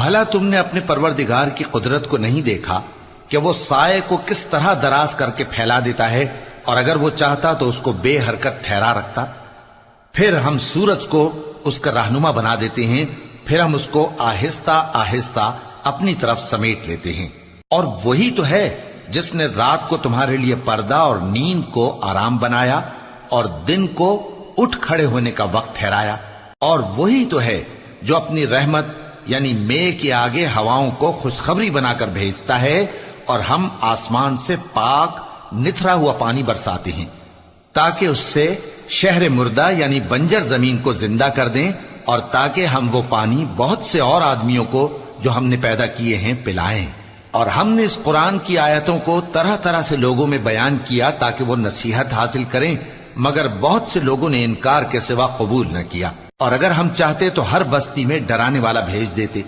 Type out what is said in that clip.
بھلا تم نے اپنے پروردگار کی قدرت کو نہیں دیکھا کہ وہ سائے کو کس طرح دراز کر کے پھیلا دیتا ہے، اور اگر وہ چاہتا تو اس کو بے حرکت ٹھہرا رکھتا؟ پھر ہم سورج کو اس کا رہنما بنا دیتے ہیں، پھر ہم اس کو آہستہ آہستہ اپنی طرف سمیٹ لیتے ہیں۔ اور وہی تو ہے جس نے رات کو تمہارے لیے پردہ اور نیند کو آرام بنایا اور دن کو اٹھ کھڑے ہونے کا وقت ٹھہرایا، اور وہی تو ہے جو اپنی رحمت یعنی مے کے آگے ہواؤں کو خوشخبری بنا کر بھیجتا ہے، اور ہم آسمان سے پاک نتھرا ہوا پانی برساتے ہیں تاکہ اس سے شہر مردہ یعنی بنجر زمین کو زندہ کر دیں، اور تاکہ ہم وہ پانی بہت سے اور آدمیوں کو جو ہم نے پیدا کیے ہیں پلائیں۔ اور ہم نے اس قرآن کی آیتوں کو طرح طرح سے لوگوں میں بیان کیا تاکہ وہ نصیحت حاصل کریں، مگر بہت سے لوگوں نے انکار کے سوا قبول نہ کیا، اور اگر ہم چاہتے تو ہر بستی میں ڈرانے والا بھیج دیتے۔